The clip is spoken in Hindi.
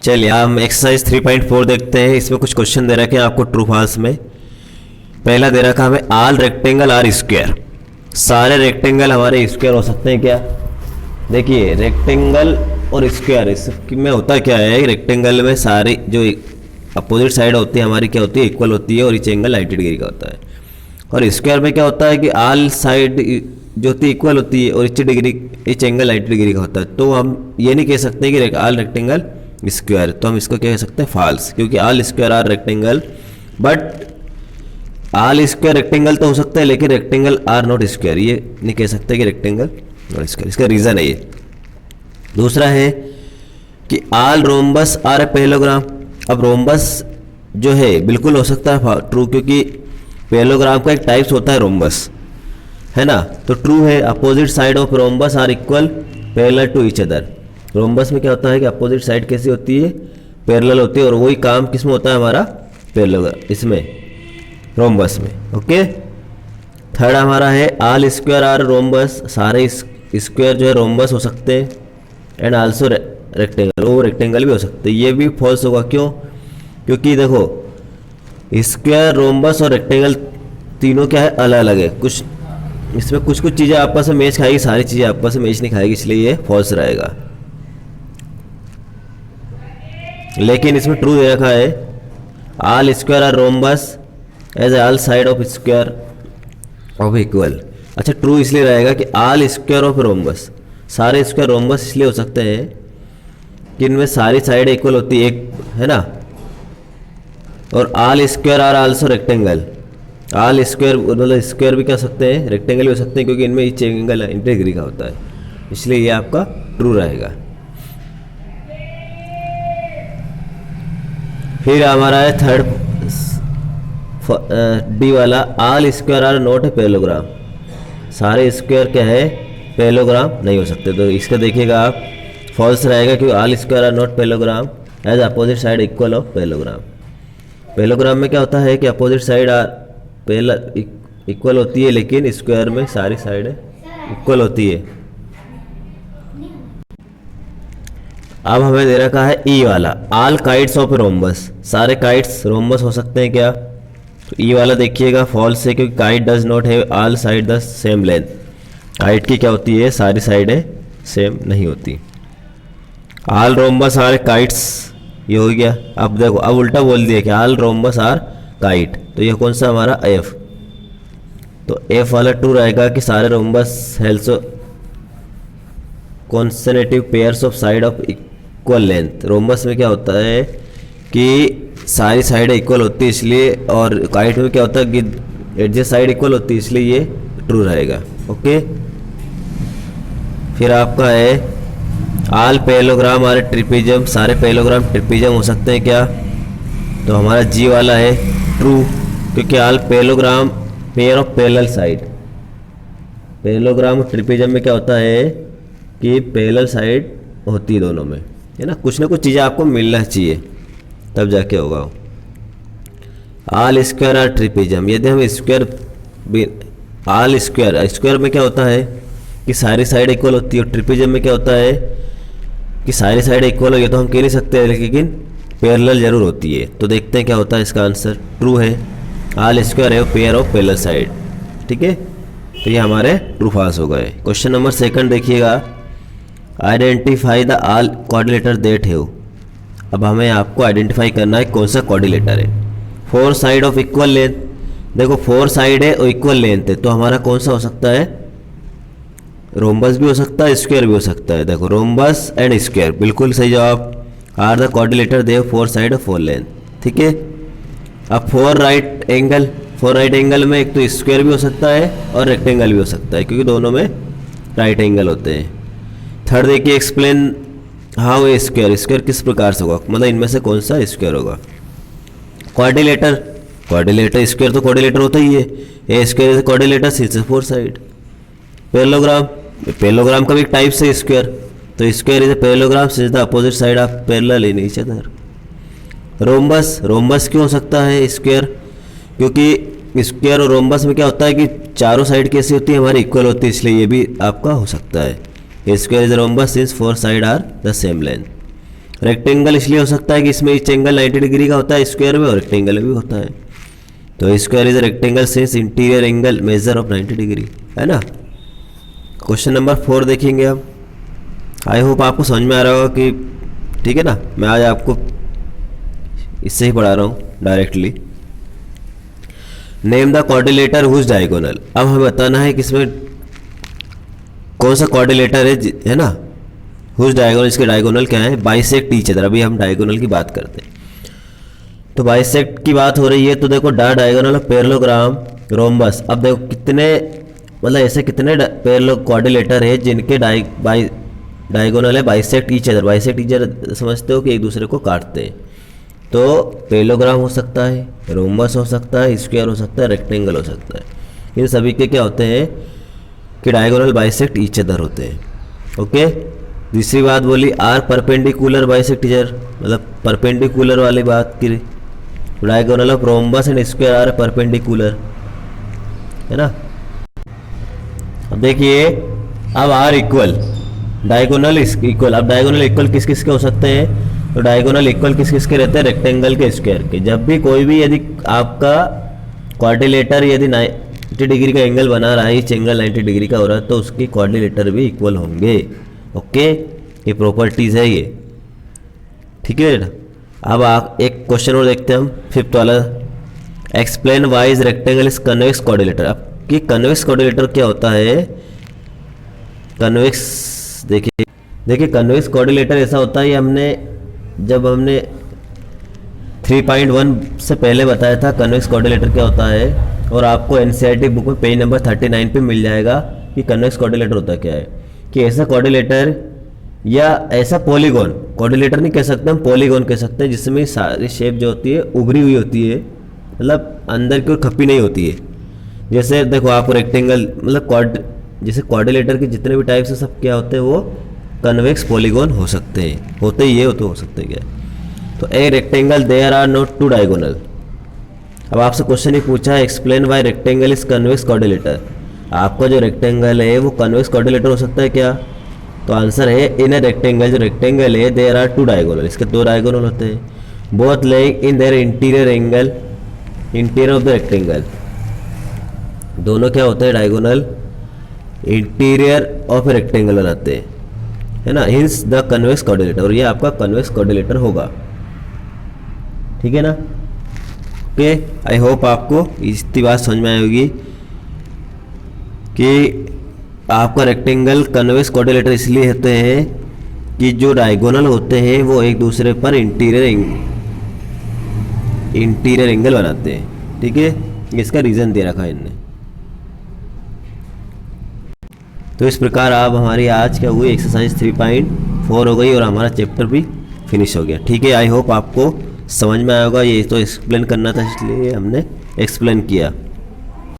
चलिए हम एक्सरसाइज 3.4 देखते हैं। इसमें कुछ क्वेश्चन दे रखे हैं आपको ट्रू फॉल्स में। पहला दे रखा हमें ऑल रेक्टेंगल आर स्क्वायर, सारे रेक्टेंगल हमारे स्क्वायर हो सकते हैं क्या। देखिए रेक्टेंगल और स्क्वायर इसमें होता क्या है, रेक्टेंगल में सारी जो अपोजिट साइड होती है हमारी क्या होती है, इक्वल होती है और ईच एंगल 90 डिग्री का होता है। और स्क्वायर में क्या होता है कि ऑल साइड जो होती है इक्वल होती है और ईच एंगल 90 डिग्री का होता है। तो हम ये नहीं कह सकते कि ऑल रेक्टेंगल स्क्वायर, तो हम इसको क्या कह सकते हैं फॉल्स, क्योंकि all square are rectangle, but all square rectangle तो हो सकता है लेकिन रेक्टेंगल आर नॉट स्क्वायर, ये नहीं कह सकते कि रेक्टेंगल नॉट स्क्वायर। इसका रीज़न है ये। दूसरा है कि all rhombus are a parallelogram. अब रोम्बस जो है बिल्कुल हो सकता है ट्रू, क्योंकि पैरेललोग्राम का एक टाइप्स होता है रोम्बस, है ना। तो ट्रू है, opposite side of rhombus are equal parallel to each other. Rhombus में क्या होता है कि अपोजिट साइड कैसी होती है, पैरेलल होती है, और वही काम किसमें होता है हमारा पैरेललोग्राम, इसमें रोम्बस में। ओके। थर्ड हमारा है ऑल स्क्वायर आर रोम्बस, सारे स्क्वायर जो है रोम्बस हो सकते हैं, एंड आल्सो रेक्टेंगल, वो रेक्टेंगल भी हो सकते हैं। ये भी फॉल्स होगा, क्यों, क्योंकि देखो स्क्वायर रोम्बस और रेक्टेंगल तीनों क्या है, अलग अलग है। कुछ इसमें कुछ चीज़ें आपस में मैच खाएगी, सारी चीज़ें आपस में मैच नहीं खाएगी, इसलिए ये फॉल्स रहेगा। लेकिन इसमें ट्रू दे रखा है all square are rhombus as all side of square of equal. अच्छा, ट्रू इसलिए रहेगा कि ऑल स्क्वायर ऑफ रोम्बस, सारे स्क्वायर रोम्बस इसलिए हो सकते हैं कि इनमें सारी साइड इक्वल होती है, एक है ना। और all square are also rectangle, all square मतलब स्क्वायर भी कह सकते हैं, रेक्टेंगल भी हो सकते हैं, क्योंकि इनमें ईच एंगल 90 डिग्री का होता है, इसलिए ये आपका ट्रू रहेगा। फिर हमारा है थर्ड डी वाला, all square are not a parallelogram. सारे स्क्वायर क्या है, पैरेललोग्राम नहीं हो सकते। तो इसका देखिएगा आप फॉल्स रहेगा, क्योंकि all square are not parallelogram as opposite side equal of parallelogram. Parallelogram में क्या होता है कि अपोजिट साइड इक्वल होती है, लेकिन स्क्वायर में सारी साइड इक्वल होती है। अब हमें दे रखा है ई वाला, ऑल काइट्स ऑफ रोम्बस, सारे काइट्स रोम्बस हो सकते हैं क्या। तो ई वाला देखिएगा फॉल्स है, क्योंकि kite does not have all side the same length. Kite की क्या होती है, सारी साइडें सेम नहीं होती। ऑल रोम्बस आर काइट्स, ये हो गया। अब देखो, अब उल्टा बोल दिया कि ऑल रोम्बस आर काइट, तो ये कौन सा हमारा एफ। तो एफ वाला ट्रू रहेगा कि सारे rhombus has also consecutive pairs of side of equal length. Rhombus में क्या होता है कि सारी साइड इक्वल होती है इसलिए, और काइट में क्या होता है कि एडजस्ट साइड इक्वल होती है, इसलिए ये ट्रू रहेगा। ओके। फिर आपका है ऑल पैरेललोग्राम आर ट्रिपेजियम, सारे पैरेललोग्राम ट्रिपेजियम हो सकते हैं क्या। तो हमारा जी वाला है ट्रू, क्योंकि all parallelogram pair of parallel side. Parallelogram और ट्रिपेजियम में क्या होता है कि पैरेलल साइड होती है दोनों में, है ना। कुछ ना कुछ चीज़ें आपको मिलना चाहिए तब जाके होगा। ऑल स्क्वायर आर ट्रिपेजियम, यदि हम स्क्वायर ऑल स्क्वायर में क्या होता है कि सारी साइड इक्वल होती है, और ट्रिपेजियम में क्या होता है कि सारी साइड इक्वल हो, ये तो हम कह नहीं सकते, लेकिन पैरेलल जरूर होती है। तो देखते हैं क्या होता है, इसका आंसर ट्रू है। ऑल स्क्वायर है पेयर ऑफ पैरेलल साइड, ठीक है। तो ये हमारे ट्रू फॉल्स हो गए। क्वेश्चन नंबर सेकंड देखिएगा, identify the all coordinator that have. अब हमें आपको आइडेंटिफाई करना है कौन सा कोऑर्डिनेटर है। Four side of equal length, देखो फोर साइड है और इक्वल लेंथ है, तो हमारा कौन सा हो सकता है, रोम्बस भी हो सकता है, स्क्वायर भी हो सकता है। देखो रोम्बस एंड स्क्वायर, बिल्कुल सही जवाब। Are the coordinator they four side और फोर लेंथ, ठीक है। अब फोर राइट एंगल में एक तो स्क्वायर भी हो सकता है और रेक्टेंगल भी हो सकता है, क्योंकि दोनों में राइट एंगल होते हैं। थर्ड देखिए, explain how a square, square किस प्रकार से होगा, मतलब इनमें से कौन सा स्क्वायर होगा। कोऑर्डिनेटर स्क्वायर तो कोऑर्डिनेटर होता ही है, a square is coordinator since four side. Parallelogram का भी एक टाइप से स्क्वायर, तो square is a parallelogram since the opposite side of parallel in each other. Rhombus क्यों हो सकता है स्क्वायर, क्योंकि स्क्वायर और रोम्बस में क्या होता है कि चारों साइड कैसी होती है, हमारी इक्वल होती है, इसलिए ये भी आपका हो सकता है। Square is rhombus since four side are the same length. Rectangle इसलिए हो सकता है कि इसमें ईच एंगल 90 डिग्री का होता है स्क्वायर में, और रेक्टेंगल में भी होता है। तो square is rectangle since interior angle measure of 90 degree, है ना। क्वेश्चन नंबर 4 देखेंगे अब। आई होप आपको समझ में आ रहा होगा कि ठीक है ना, मैं आज आपको इससे ही पढ़ा रहा हूँ directly. Name the coordinator whose diagonal. अब हमें बताना है कि इसमें कौन सा कोऑर्डिनेटर है ना, हुज डायगोनल, इसके डायगोनल क्या है, बाइसेक्ट ईच अदर। अभी हम डायगोनल की बात करते हैं। तो बाइसेक्ट की बात हो रही है, तो देखो डायगोनल ऑफ पैरेललोग्राम रोम्बस। अब देखो कितने, मतलब ऐसे कितने पैरेलल कोऑर्डिनेटर है जिनके डायगोनल है bisect each other. Bisect each other समझते हो कि एक दूसरे को काटते हैं। तो पैरेललोग्राम हो सकता है, रोम्बस हो सकता है, स्क्वायर हो सकता है, रेक्टेंगल हो सकता है। इन सभी के क्या होते हैं कि डायगोनल बाइसेक्ट ईच अदर होते हैं। ओके। दूसरी बात बोली are perpendicular bisect each other, मतलब परपेंडिकुलर वाली बात की। Diagonal of rhombus and square are perpendicular, है ना। अब देखिए, अब आर इक्वल, डायगोनल इक्वल। अब डायगोनल इक्वल किस किस के हो सकते हैं, तो डायगोनल इक्वल किस किस के रहते हैं, रेक्टेंगल के स्क्वायर के। जब भी कोई भी यदि आपका कोऑर्डिनेटर यदि 90 डिग्री का एंगल बना रहा है, इस एंगल 90 डिग्री का हो रहा है, तो उसकी कोऑर्डिनेटर भी इक्वल होंगे। ओके, ये प्रॉपर्टीज है ये, ठीक है ना। अब आप एक क्वेश्चन और देखते हैं हम, 5th वाला। Explain why is rectangle is convex coordinator. अब कि कन्वेक्स कोऑर्डिनेटर क्या होता है, कन्वेक्स देखिए कन्वेक्स कोऑर्डिनेटर ऐसा होता है, जब हमने 3.1 से पहले बताया था कन्वेक्स कोऑर्डिनेटर क्या होता है, और आपको एनसीईआरटी बुक में पेज नंबर 39 पे मिल जाएगा कि कन्वेक्स कोऑर्डिनेटर होता क्या है। कि ऐसा कोऑर्डिनेटर या ऐसा पॉलीगॉन, कोऑर्डिनेटर नहीं कह सकते हम, पॉलीगॉन कह सकते हैं, जिसमें सारी शेप जो होती है उभरी हुई होती है, मतलब अंदर की ओर खप्पी नहीं होती है। जैसे देखो आप रेक्टेंगल, मतलब जैसे कोऑर्डिनेटर के जितने भी टाइप्स है सब क्या होते हैं, वो कन्वेक्स पॉलीगॉन हो सकते हैं, होते ही ये तो हो सकते हैं क्या। तो a rectangle there are not two diagonal. अब आपसे क्वेश्चन ये पूछा है, explain why rectangle is convex coordinator. आपका जो रेक्टेंगल है वो कन्वेक्स कोऑर्डिनेटर हो सकता है क्या, तो आंसर है इन ए रेक्टेंगल। जो रेक्टेंगल है देयर आर 2 डायगोनल, इसके 2 डायगोनल होते हैं। Both laying in their interior angle, interior of the rectangle. दोनों क्या होते हैं, डायगोनल इंटीरियर ऑफ रेक्टेंगल बनाते हैं, है ना। हिंस द कन्वेक्स कोऑर्डिनेटर, और ये आपका कन्वेक्स कोऑर्डिनेटर होगा, ठीक है ना। ओके, आई होप आपको इतनी बात समझ में आई होगी कि आपका रेक्टेंगल कन्वेक्स कोऑर्डिनेटर इसलिए होते हैं कि जो डायगोनल होते हैं वो एक दूसरे पर इंटीरियर एंगल बनाते हैं, ठीक है। इसका रीज़न दे रखा है इनने। तो इस प्रकार आप हमारी आज क्या हुई, एक्सरसाइज 3.4 हो गई और हमारा चैप्टर भी फिनिश हो गया, ठीक है। आई होप आपको समझ में आया होगा। ये तो एक्सप्लेन करना था इसलिए हमने एक्सप्लेन किया।